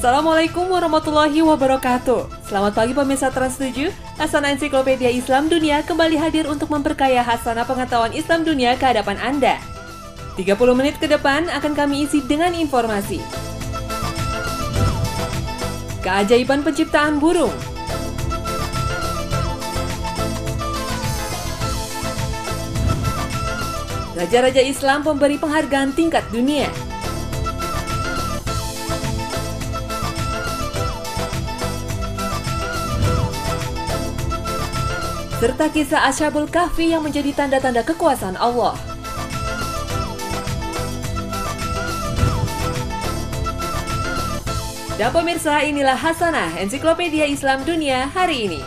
Assalamualaikum warahmatullahi wabarakatuh. Selamat pagi pemirsa Trans 7. Hasanah Ensiklopedia Islam Dunia kembali hadir untuk memperkaya hasanah pengetahuan Islam dunia ke hadapan Anda. 30 menit ke depan akan kami isi dengan informasi. Keajaiban penciptaan burung. Raja-raja Islam pemberi penghargaan tingkat dunia. Serta kisah Ashabul Kahfi yang menjadi tanda-tanda kekuasaan Allah. Dan pemirsa, inilah Hasanah Ensiklopedia Islam Dunia hari ini.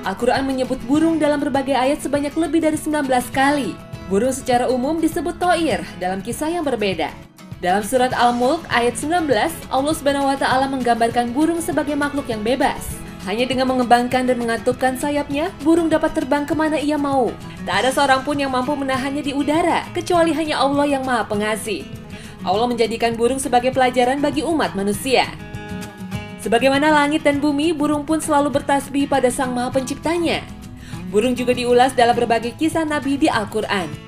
Al-Quran menyebut burung dalam berbagai ayat sebanyak lebih dari 19 kali. Burung secara umum disebut Thoir dalam kisah yang berbeda. Dalam surat Al-Mulk ayat 19, Allah Subhanahu wa Ta'ala menggambarkan burung sebagai makhluk yang bebas. Hanya dengan mengembangkan dan mengatupkan sayapnya, burung dapat terbang kemana ia mau. Tak ada seorang pun yang mampu menahannya di udara, kecuali hanya Allah yang Maha Pengasih. Allah menjadikan burung sebagai pelajaran bagi umat manusia. Sebagaimana langit dan bumi, burung pun selalu bertasbih pada Sang Maha Penciptanya. Burung juga diulas dalam berbagai kisah Nabi di Al-Quran.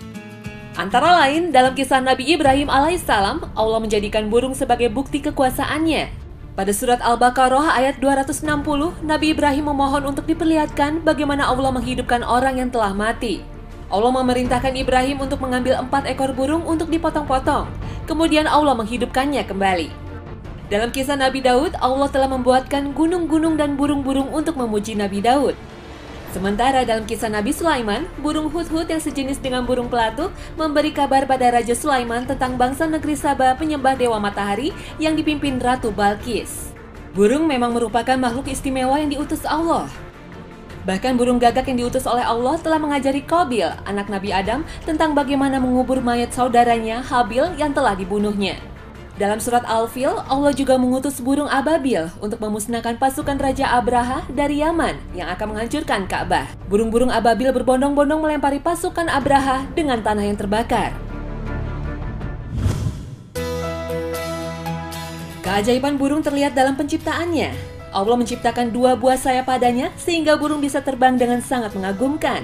Antara lain, dalam kisah Nabi Ibrahim alaihissalam, Allah menjadikan burung sebagai bukti kekuasaannya. Pada surat Al-Baqarah ayat 260, Nabi Ibrahim memohon untuk diperlihatkan bagaimana Allah menghidupkan orang yang telah mati. Allah memerintahkan Ibrahim untuk mengambil 4 ekor burung untuk dipotong-potong. Kemudian Allah menghidupkannya kembali. Dalam kisah Nabi Daud, Allah telah membuatkan gunung-gunung dan burung-burung untuk memuji Nabi Daud. Sementara dalam kisah Nabi Sulaiman, burung hudhud yang sejenis dengan burung pelatuk memberi kabar pada Raja Sulaiman tentang bangsa negeri Saba penyembah dewa matahari yang dipimpin Ratu Balqis. Burung memang merupakan makhluk istimewa yang diutus Allah. Bahkan burung gagak yang diutus oleh Allah telah mengajari Qabil, anak Nabi Adam, tentang bagaimana mengubur mayat saudaranya Habil yang telah dibunuhnya. Dalam surat Al-Fil, Allah juga mengutus burung ababil untuk memusnahkan pasukan Raja Abraha dari Yaman yang akan menghancurkan Ka'bah. Burung-burung ababil berbondong-bondong melempari pasukan Abraha dengan tanah yang terbakar. Keajaiban burung terlihat dalam penciptaannya. Allah menciptakan 2 buah sayap padanya sehingga burung bisa terbang dengan sangat mengagumkan.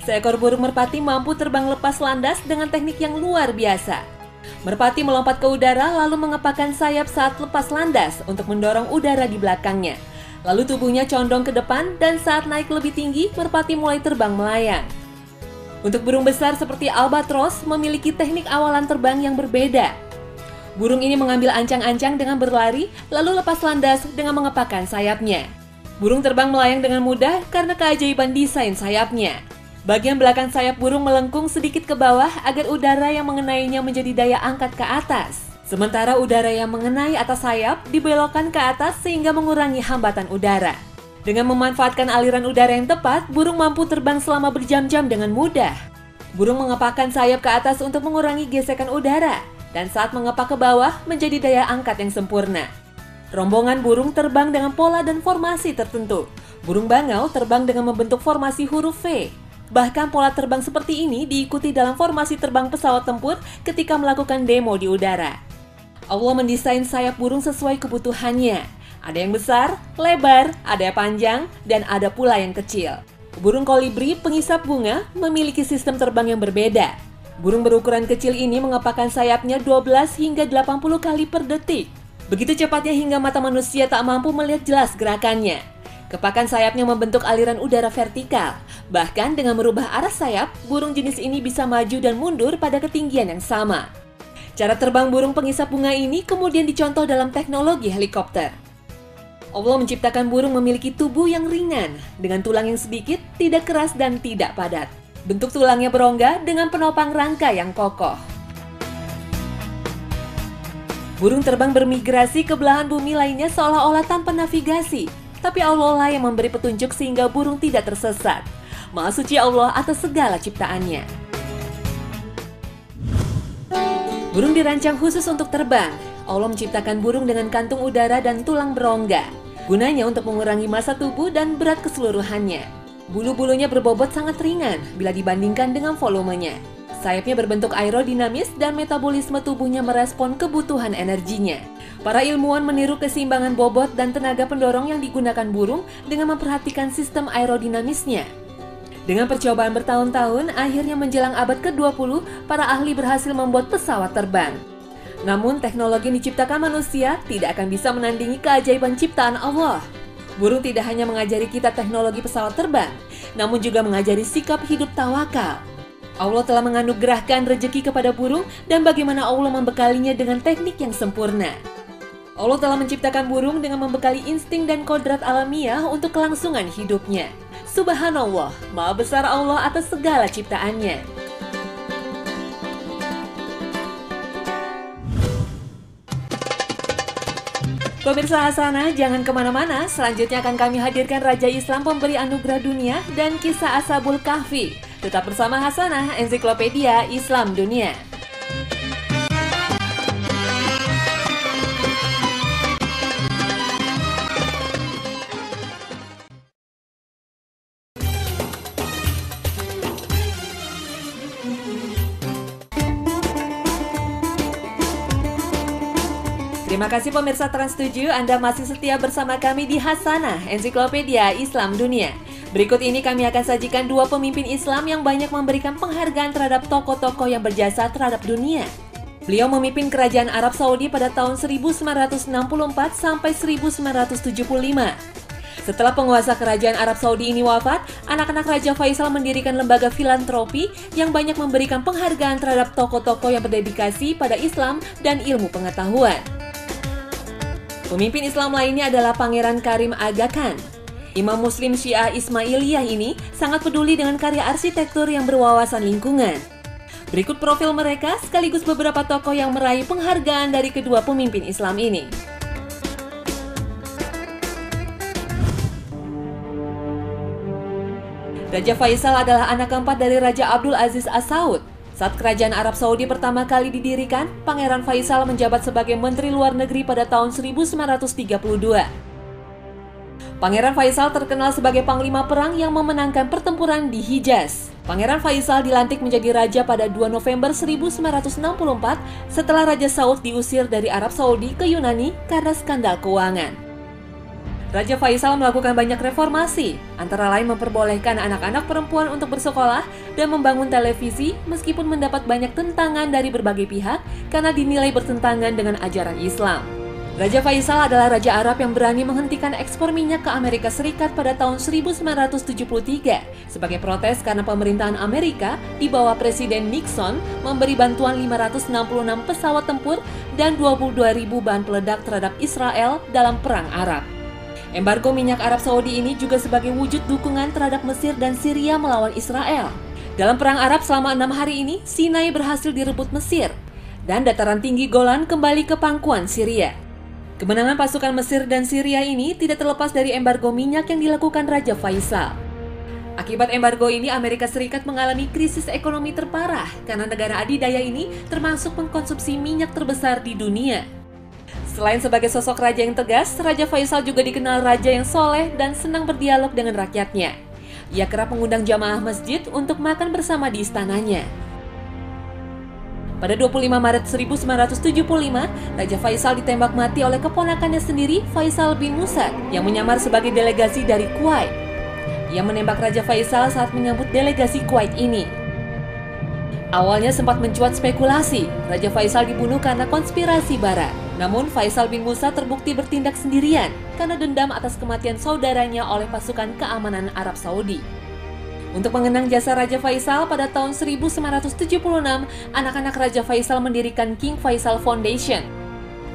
Seekor burung merpati mampu terbang lepas landas dengan teknik yang luar biasa. Merpati melompat ke udara lalu mengepakkan sayap saat lepas landas untuk mendorong udara di belakangnya. Lalu tubuhnya condong ke depan dan saat naik lebih tinggi, merpati mulai terbang melayang. Untuk burung besar seperti albatros memiliki teknik awalan terbang yang berbeda. Burung ini mengambil ancang-ancang dengan berlari lalu lepas landas dengan mengepakkan sayapnya. Burung terbang melayang dengan mudah karena keajaiban desain sayapnya. Bagian belakang sayap burung melengkung sedikit ke bawah agar udara yang mengenainya menjadi daya angkat ke atas. Sementara udara yang mengenai atas sayap dibelokkan ke atas sehingga mengurangi hambatan udara. Dengan memanfaatkan aliran udara yang tepat, burung mampu terbang selama berjam-jam dengan mudah. Burung mengepakkan sayap ke atas untuk mengurangi gesekan udara, dan saat mengepak ke bawah menjadi daya angkat yang sempurna. Rombongan burung terbang dengan pola dan formasi tertentu. Burung bangau terbang dengan membentuk formasi huruf V. Bahkan pola terbang seperti ini diikuti dalam formasi terbang pesawat tempur ketika melakukan demo di udara. Allah mendesain sayap burung sesuai kebutuhannya. Ada yang besar, lebar, ada yang panjang, dan ada pula yang kecil. Burung kolibri, pengisap bunga, memiliki sistem terbang yang berbeda. Burung berukuran kecil ini mengepakkan sayapnya 12 hingga 80 kali per detik. Begitu cepatnya hingga mata manusia tak mampu melihat jelas gerakannya. Kepakan sayapnya membentuk aliran udara vertikal. Bahkan dengan merubah arah sayap, burung jenis ini bisa maju dan mundur pada ketinggian yang sama. Cara terbang burung pengisap bunga ini kemudian dicontoh dalam teknologi helikopter. Allah menciptakan burung memiliki tubuh yang ringan, dengan tulang yang sedikit, tidak keras dan tidak padat. Bentuk tulangnya berongga dengan penopang rangka yang kokoh. Burung terbang bermigrasi ke belahan bumi lainnya seolah-olah tanpa navigasi. Tapi Allah lah yang memberi petunjuk sehingga burung tidak tersesat. Maha suci Allah atas segala ciptaannya. Burung dirancang khusus untuk terbang. Allah menciptakan burung dengan kantung udara dan tulang berongga. Gunanya untuk mengurangi massa tubuh dan berat keseluruhannya. Bulu-bulunya berbobot sangat ringan bila dibandingkan dengan volumenya. Sayapnya berbentuk aerodinamis dan metabolisme tubuhnya merespon kebutuhan energinya. Para ilmuwan meniru keseimbangan bobot dan tenaga pendorong yang digunakan burung dengan memperhatikan sistem aerodinamisnya. Dengan percobaan bertahun-tahun, akhirnya menjelang abad ke-20, para ahli berhasil membuat pesawat terbang. Namun, teknologi yang diciptakan manusia tidak akan bisa menandingi keajaiban ciptaan Allah. Burung tidak hanya mengajari kita teknologi pesawat terbang, namun juga mengajari sikap hidup tawakal. Allah telah menganugerahkan rezeki kepada burung dan bagaimana Allah membekalinya dengan teknik yang sempurna. Allah telah menciptakan burung dengan membekali insting dan kodrat alamiah untuk kelangsungan hidupnya. Subhanallah, Maha Besar Allah atas segala ciptaannya. Pemirsa Hasanah, jangan kemana-mana. Selanjutnya akan kami hadirkan Raja Islam pemberi anugerah dunia dan kisah Ashabul Kahfi. Tetap bersama Hasanah, Ensiklopedia Islam Dunia. Terima kasih pemirsa Trans 7, Anda masih setia bersama kami di Hasanah, Ensiklopedia Islam Dunia. Berikut ini kami akan sajikan dua pemimpin Islam yang banyak memberikan penghargaan terhadap tokoh-tokoh yang berjasa terhadap dunia. Beliau memimpin kerajaan Arab Saudi pada tahun 1964 sampai 1975. Setelah penguasa kerajaan Arab Saudi ini wafat, anak-anak Raja Faisal mendirikan lembaga filantropi yang banyak memberikan penghargaan terhadap tokoh-tokoh yang berdedikasi pada Islam dan ilmu pengetahuan. Pemimpin Islam lainnya adalah Pangeran Karim Aga Khan. Imam Muslim Syiah Ismailiyah ini sangat peduli dengan karya arsitektur yang berwawasan lingkungan. Berikut profil mereka sekaligus beberapa tokoh yang meraih penghargaan dari kedua pemimpin Islam ini. Raja Faisal adalah anak keempat dari Raja Abdul Aziz As Saud. Saat kerajaan Arab Saudi pertama kali didirikan, Pangeran Faisal menjabat sebagai Menteri Luar Negeri pada tahun 1932. Pangeran Faisal terkenal sebagai panglima perang yang memenangkan pertempuran di Hijaz. Pangeran Faisal dilantik menjadi raja pada 2 November 1964 setelah Raja Saud diusir dari Arab Saudi ke Yunani karena skandal keuangan. Raja Faisal melakukan banyak reformasi, antara lain memperbolehkan anak-anak perempuan untuk bersekolah dan membangun televisi meskipun mendapat banyak tentangan dari berbagai pihak karena dinilai bertentangan dengan ajaran Islam. Raja Faisal adalah Raja Arab yang berani menghentikan ekspor minyak ke Amerika Serikat pada tahun 1973 sebagai protes karena pemerintahan Amerika di bawah Presiden Nixon memberi bantuan 566 pesawat tempur dan 22.000 bahan peledak terhadap Israel dalam Perang Arab. Embargo minyak Arab Saudi ini juga sebagai wujud dukungan terhadap Mesir dan Syria melawan Israel. Dalam Perang Arab selama 6 hari ini, Sinai berhasil direbut Mesir dan dataran tinggi Golan kembali ke pangkuan Syria. Kemenangan pasukan Mesir dan Syria ini tidak terlepas dari embargo minyak yang dilakukan Raja Faisal. Akibat embargo ini, Amerika Serikat mengalami krisis ekonomi terparah karena negara adidaya ini termasuk pengkonsumsi minyak terbesar di dunia. Selain sebagai sosok raja yang tegas, Raja Faisal juga dikenal raja yang soleh dan senang berdialog dengan rakyatnya. Ia kerap mengundang jamaah masjid untuk makan bersama di istananya. Pada 25 Maret 1975, Raja Faisal ditembak mati oleh keponakannya sendiri, Faisal bin Musad, yang menyamar sebagai delegasi dari Kuwait. Ia menembak Raja Faisal saat menyambut delegasi Kuwait ini. Awalnya sempat mencuat spekulasi, Raja Faisal dibunuh karena konspirasi Barat. Namun Faisal bin Musad terbukti bertindak sendirian karena dendam atas kematian saudaranya oleh pasukan keamanan Arab Saudi. Untuk mengenang jasa Raja Faisal, pada tahun 1976, anak-anak Raja Faisal mendirikan King Faisal Foundation.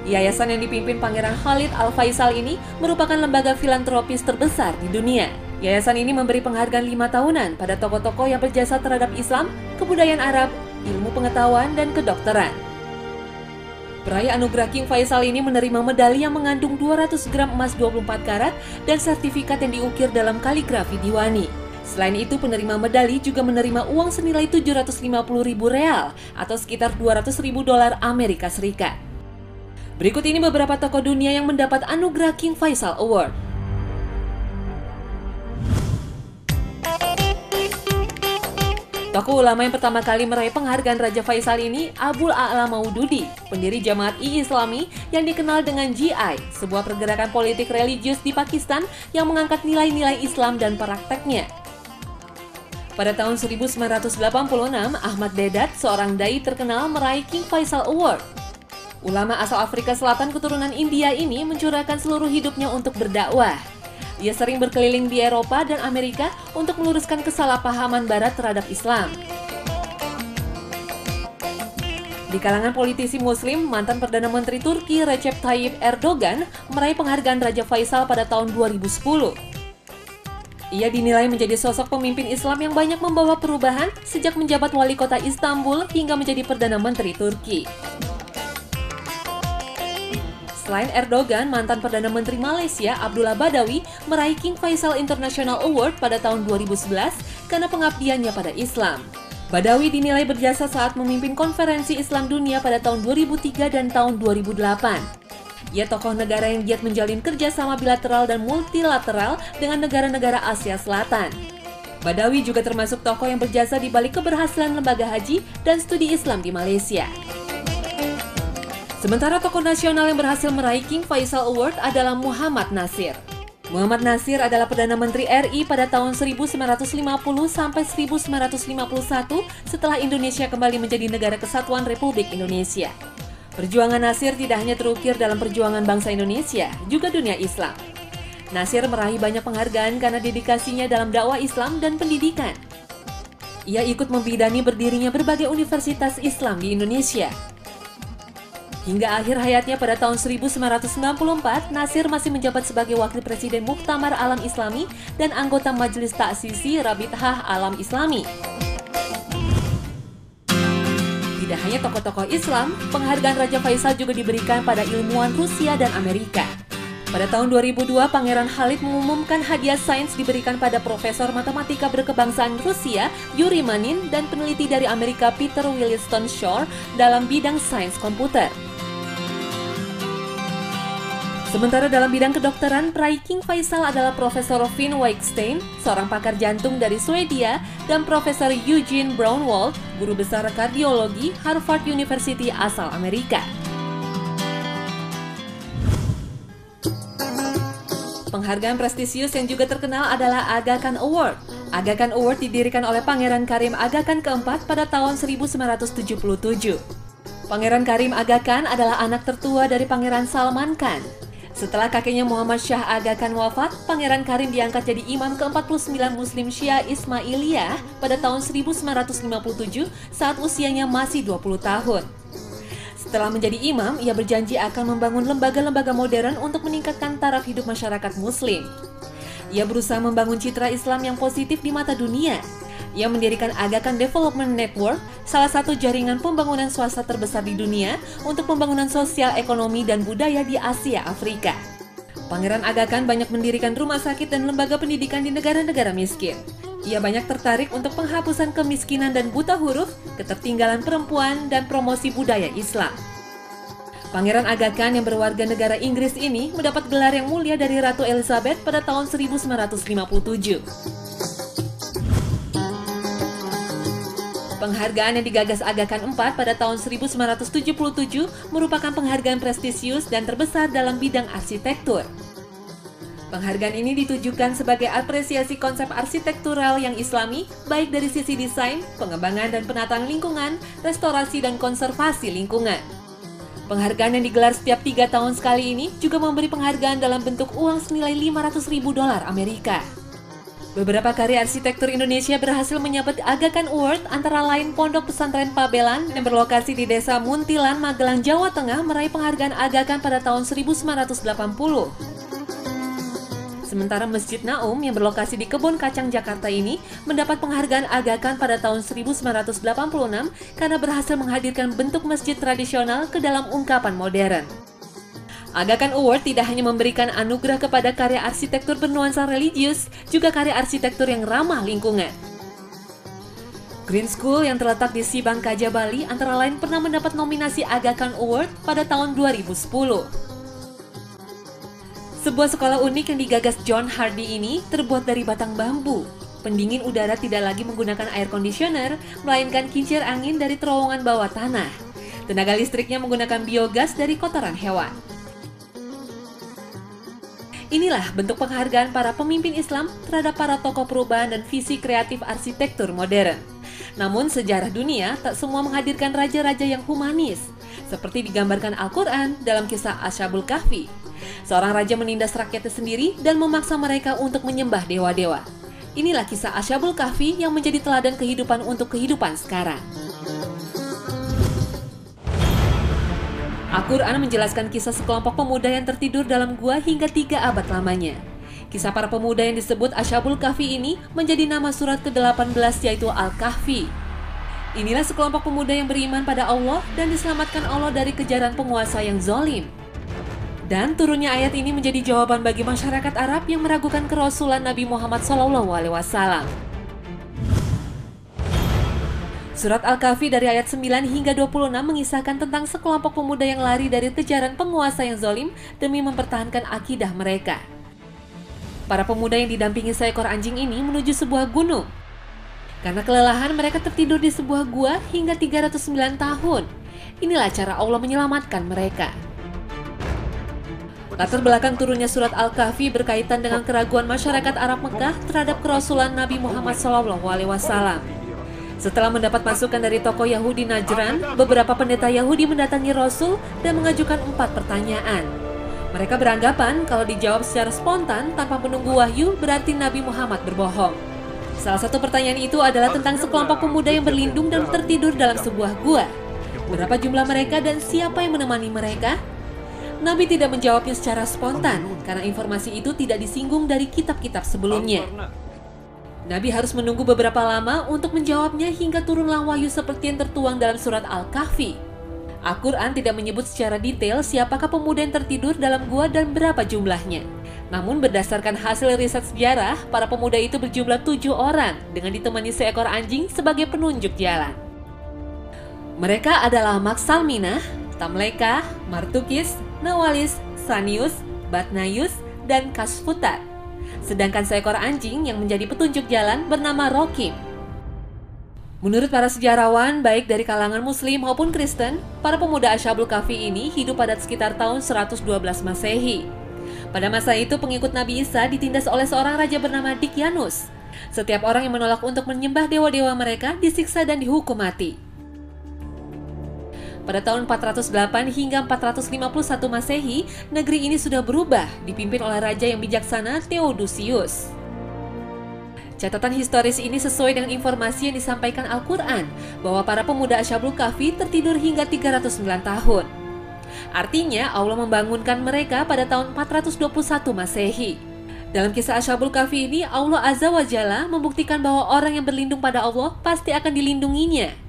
Yayasan yang dipimpin Pangeran Khalid Al Faisal ini merupakan lembaga filantropis terbesar di dunia. Yayasan ini memberi penghargaan 5 tahunan pada tokoh-tokoh yang berjasa terhadap Islam, kebudayaan Arab, ilmu pengetahuan, dan kedokteran. Peraih anugerah King Faisal ini menerima medali yang mengandung 200 gram emas 24 karat dan sertifikat yang diukir dalam kaligrafi diwani. Selain itu, penerima medali juga menerima uang senilai 750.000 real atau sekitar 200.000 dolar Amerika Serikat. Berikut ini beberapa tokoh dunia yang mendapat anugerah King Faisal Award. Tokoh ulama yang pertama kali meraih penghargaan Raja Faisal ini Abul A'la Maududi, pendiri Jamaat I-Islami yang dikenal dengan GI, sebuah pergerakan politik religius di Pakistan yang mengangkat nilai-nilai Islam dan prakteknya. Pada tahun 1986, Ahmad Deedat, seorang dai terkenal, meraih King Faisal Award. Ulama asal Afrika Selatan keturunan India ini mencurahkan seluruh hidupnya untuk berdakwah. Ia sering berkeliling di Eropa dan Amerika untuk meluruskan kesalahpahaman Barat terhadap Islam. Di kalangan politisi Muslim, mantan Perdana Menteri Turki Recep Tayyip Erdogan meraih penghargaan Raja Faisal pada tahun 2010. Ia dinilai menjadi sosok pemimpin Islam yang banyak membawa perubahan sejak menjabat wali kota Istanbul hingga menjadi Perdana Menteri Turki. Selain Erdogan, mantan Perdana Menteri Malaysia Abdullah Badawi meraih King Faisal International Award pada tahun 2011 karena pengabdiannya pada Islam. Badawi dinilai berjasa saat memimpin konferensi Islam dunia pada tahun 2003 dan tahun 2008. Ia tokoh negara yang giat menjalin kerjasama bilateral dan multilateral dengan negara-negara Asia Selatan. Badawi juga termasuk tokoh yang berjasa di balik keberhasilan lembaga haji dan studi Islam di Malaysia. Sementara tokoh nasional yang berhasil meraih King Faisal Award adalah Muhammad Nasir. Muhammad Nasir adalah Perdana Menteri RI pada tahun 1950 sampai 1951 setelah Indonesia kembali menjadi Negara Kesatuan Republik Indonesia. Perjuangan Nasir tidak hanya terukir dalam perjuangan bangsa Indonesia, juga dunia Islam. Nasir meraih banyak penghargaan karena dedikasinya dalam dakwah Islam dan pendidikan. Ia ikut membidani berdirinya berbagai universitas Islam di Indonesia. Hingga akhir hayatnya pada tahun 1994, Nasir masih menjabat sebagai Wakil Presiden Muktamar Alam Islami dan anggota Majelis Ta'sisi Rabithah Alam Islami. Tidak hanya tokoh-tokoh Islam, penghargaan Raja Faisal juga diberikan pada ilmuwan Rusia dan Amerika. Pada tahun 2002, Pangeran Khalid mengumumkan hadiah sains diberikan pada Profesor Matematika berkebangsaan Rusia, Yuri Manin, dan peneliti dari Amerika Peter Williston Shore dalam bidang sains komputer. Sementara dalam bidang kedokteran, peraih King Faisal adalah Profesor Finn Weikstein, seorang pakar jantung dari Swedia, dan Profesor Eugene Braunwald, guru besar kardiologi Harvard University asal Amerika. Penghargaan prestisius yang juga terkenal adalah Aga Khan Award. Aga Khan Award didirikan oleh Pangeran Karim Aga Khan keempat pada tahun 1977. Pangeran Karim Aga Khan adalah anak tertua dari Pangeran Salman Khan. Setelah kakeknya Muhammad Shah Aga Khan wafat, Pangeran Karim diangkat jadi imam ke-49 Muslim Syiah Ismailiyah pada tahun 1957 saat usianya masih 20 tahun. Setelah menjadi imam, ia berjanji akan membangun lembaga-lembaga modern untuk meningkatkan taraf hidup masyarakat Muslim. Ia berusaha membangun citra Islam yang positif di mata dunia. Ia mendirikan Aga Khan Development Network, salah satu jaringan pembangunan swasta terbesar di dunia untuk pembangunan sosial, ekonomi, dan budaya di Asia Afrika. Pangeran Aga Khan banyak mendirikan rumah sakit dan lembaga pendidikan di negara-negara miskin. Ia banyak tertarik untuk penghapusan kemiskinan dan buta huruf, ketertinggalan perempuan, dan promosi budaya Islam. Pangeran Aga Khan yang berwarga negara Inggris ini mendapat gelar yang mulia dari Ratu Elizabeth pada tahun 1957. Penghargaan yang digagas Aga Khan IV pada tahun 1977 merupakan penghargaan prestisius dan terbesar dalam bidang arsitektur. Penghargaan ini ditujukan sebagai apresiasi konsep arsitektural yang islami, baik dari sisi desain, pengembangan dan penataan lingkungan, restorasi dan konservasi lingkungan. Penghargaan yang digelar setiap 3 tahun sekali ini juga memberi penghargaan dalam bentuk uang senilai $500.000 Amerika. Beberapa karya arsitektur Indonesia berhasil menyabet Aga Khan Award, antara lain Pondok Pesantren Pabelan yang berlokasi di Desa Muntilan, Magelang, Jawa Tengah meraih penghargaan Aga Khan pada tahun 1980. Sementara Masjid Naum yang berlokasi di Kebon Kacang, Jakarta ini mendapat penghargaan Aga Khan pada tahun 1986 karena berhasil menghadirkan bentuk masjid tradisional ke dalam ungkapan modern. Aga Khan Award tidak hanya memberikan anugerah kepada karya arsitektur bernuansa religius, juga karya arsitektur yang ramah lingkungan. Green School yang terletak di Sibang Kaja, Bali antara lain pernah mendapat nominasi Aga Khan Award pada tahun 2010. Sebuah sekolah unik yang digagas John Hardy ini terbuat dari batang bambu. pendingin udara tidak lagi menggunakan air conditioner, melainkan kincir angin dari terowongan bawah tanah. Tenaga listriknya menggunakan biogas dari kotoran hewan. Inilah bentuk penghargaan para pemimpin Islam terhadap para tokoh perubahan dan visi kreatif arsitektur modern. Namun sejarah dunia tak semua menghadirkan raja-raja yang humanis, seperti digambarkan Al-Quran dalam kisah Ashabul Kahfi. Seorang raja menindas rakyatnya sendiri dan memaksa mereka untuk menyembah dewa-dewa. Inilah kisah Ashabul Kahfi yang menjadi teladan kehidupan untuk kehidupan sekarang. Al-Quran menjelaskan kisah sekelompok pemuda yang tertidur dalam gua hingga 3 abad lamanya. Kisah para pemuda yang disebut Ashabul Kahfi ini menjadi nama surat ke-18 yaitu Al-Kahfi. Inilah sekelompok pemuda yang beriman pada Allah dan diselamatkan Allah dari kejaran penguasa yang zalim. Dan turunnya ayat ini menjadi jawaban bagi masyarakat Arab yang meragukan kerasulan Nabi Muhammad SAW. Surat Al-Kahfi dari ayat 9 hingga 26 mengisahkan tentang sekelompok pemuda yang lari dari kejaran penguasa yang zalim demi mempertahankan akidah mereka. Para pemuda yang didampingi seekor anjing ini menuju sebuah gunung. Karena kelelahan, mereka tertidur di sebuah gua hingga 309 tahun. Inilah cara Allah menyelamatkan mereka. Latar belakang turunnya surat Al-Kahfi berkaitan dengan keraguan masyarakat Arab Mekah terhadap kerasulan Nabi Muhammad SAW. Setelah mendapat masukan dari tokoh Yahudi Najran, beberapa pendeta Yahudi mendatangi Rasul dan mengajukan 4 pertanyaan. Mereka beranggapan kalau dijawab secara spontan tanpa menunggu wahyu berarti Nabi Muhammad berbohong. Salah satu pertanyaan itu adalah tentang sekelompok pemuda yang berlindung dan tertidur dalam sebuah gua. Berapa jumlah mereka dan siapa yang menemani mereka? Nabi tidak menjawabnya secara spontan karena informasi itu tidak disinggung dari kitab-kitab sebelumnya. Nabi harus menunggu beberapa lama untuk menjawabnya hingga turunlah wahyu seperti yang tertuang dalam surat Al-Kahfi. Al-Quran tidak menyebut secara detail siapakah pemuda yang tertidur dalam gua dan berapa jumlahnya. Namun berdasarkan hasil riset sejarah, para pemuda itu berjumlah 7 orang dengan ditemani seekor anjing sebagai penunjuk jalan. Mereka adalah Maksalminah, Tamlekah, Martukis, Nawalis, Sanius, Batnayus, dan Kasfutat. Sedangkan seekor anjing yang menjadi petunjuk jalan bernama Rokim. Menurut para sejarawan, baik dari kalangan Muslim maupun Kristen, para pemuda Ashabul Kahfi ini hidup pada sekitar tahun 112 Masehi. Pada masa itu, pengikut Nabi Isa ditindas oleh seorang raja bernama Dikyanus. Setiap orang yang menolak untuk menyembah dewa-dewa mereka disiksa dan dihukum mati. Pada tahun 408 hingga 451 Masehi, negeri ini sudah berubah, dipimpin oleh raja yang bijaksana Theodosius. Catatan historis ini sesuai dengan informasi yang disampaikan Al-Quran, bahwa para pemuda Ashabul Kahfi tertidur hingga 309 tahun. Artinya, Allah membangunkan mereka pada tahun 421 Masehi. Dalam kisah Ashabul Kahfi ini, Allah Azza wa Jalla membuktikan bahwa orang yang berlindung pada Allah pasti akan dilindunginya.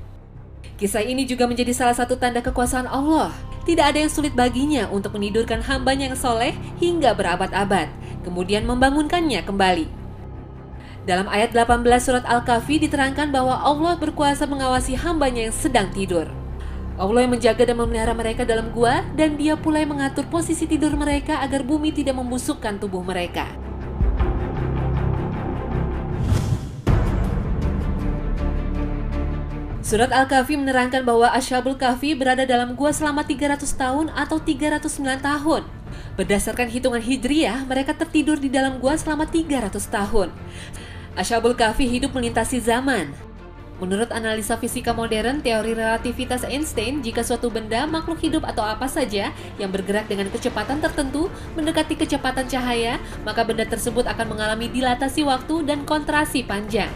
Kisah ini juga menjadi salah satu tanda kekuasaan Allah. Tidak ada yang sulit baginya untuk menidurkan hambanya yang soleh hingga berabad-abad, kemudian membangunkannya kembali. Dalam ayat 18 surat Al-Kahfi diterangkan bahwa Allah berkuasa mengawasi hambanya yang sedang tidur. Allah yang menjaga dan memelihara mereka dalam gua, dan Dia pula yang mengatur posisi tidur mereka agar bumi tidak membusukkan tubuh mereka. Surat Al-Kahfi menerangkan bahwa Ashabul Kahfi berada dalam gua selama 300 tahun atau 309 tahun. Berdasarkan hitungan Hijriyah, mereka tertidur di dalam gua selama 300 tahun. Ashabul Kahfi hidup melintasi zaman. Menurut analisa fisika modern, teori relativitas Einstein, jika suatu benda, makhluk hidup atau apa saja yang bergerak dengan kecepatan tertentu mendekati kecepatan cahaya, maka benda tersebut akan mengalami dilatasi waktu dan kontrasi panjang.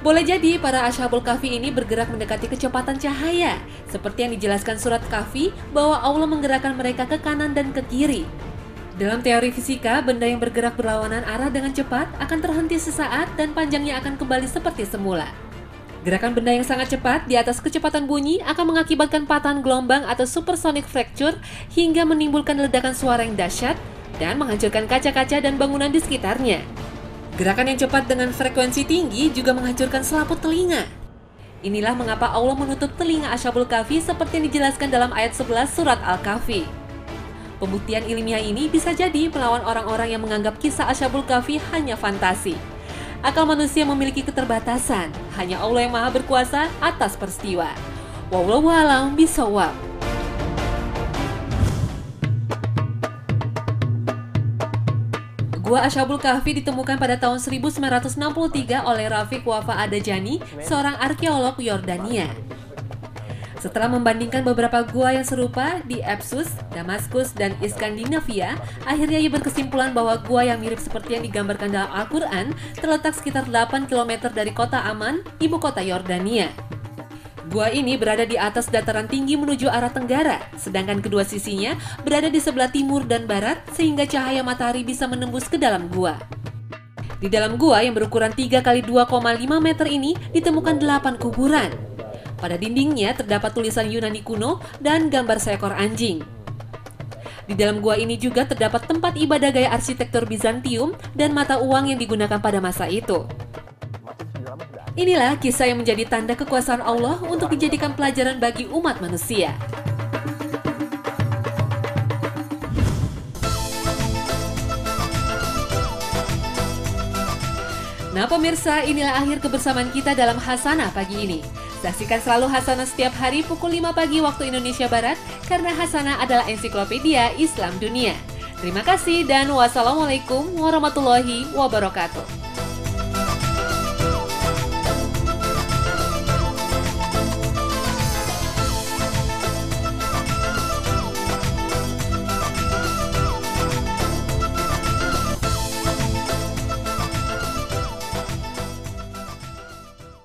Boleh jadi para Ashabul Kahfi ini bergerak mendekati kecepatan cahaya, seperti yang dijelaskan surat Kahfi bahwa Allah menggerakkan mereka ke kanan dan ke kiri. Dalam teori fisika, benda yang bergerak berlawanan arah dengan cepat akan terhenti sesaat dan panjangnya akan kembali seperti semula. Gerakan benda yang sangat cepat di atas kecepatan bunyi akan mengakibatkan patahan gelombang atau supersonic fracture hingga menimbulkan ledakan suara yang dahsyat dan menghancurkan kaca-kaca dan bangunan di sekitarnya. Gerakan yang cepat dengan frekuensi tinggi juga menghancurkan selaput telinga. Inilah mengapa Allah menutup telinga Ashabul Kahfi seperti yang dijelaskan dalam ayat 11 surat Al-Kahfi. Pembuktian ilmiah ini bisa jadi melawan orang-orang yang menganggap kisah Ashabul Kahfi hanya fantasi. Akal manusia memiliki keterbatasan, hanya Allah yang Maha Berkuasa atas peristiwa. Wallahu a'lam bishawab. Gua Ashabul Kahfi ditemukan pada tahun 1963 oleh Rafiq Wafa Adajani, seorang arkeolog Yordania. Setelah membandingkan beberapa gua yang serupa di Ephesus, Damaskus, dan Iskandinavia, akhirnya ia berkesimpulan bahwa gua yang mirip seperti yang digambarkan dalam Al-Quran terletak sekitar 8 km dari kota Amman, ibu kota Yordania. Gua ini berada di atas dataran tinggi menuju arah tenggara, sedangkan kedua sisinya berada di sebelah timur dan barat sehingga cahaya matahari bisa menembus ke dalam gua. Di dalam gua yang berukuran 3 x 2,5 meter ini ditemukan 8 kuburan. Pada dindingnya terdapat tulisan Yunani kuno dan gambar seekor anjing. Di dalam gua ini juga terdapat tempat ibadah gaya arsitektur Bizantium dan mata uang yang digunakan pada masa itu. Inilah kisah yang menjadi tanda kekuasaan Allah untuk dijadikan pelajaran bagi umat manusia. Nah pemirsa, inilah akhir kebersamaan kita dalam Hasanah pagi ini. Saksikan selalu Hasanah setiap hari pukul 5 pagi waktu Indonesia Barat, karena Hasanah adalah ensiklopedia Islam dunia. Terima kasih dan wassalamualaikum warahmatullahi wabarakatuh.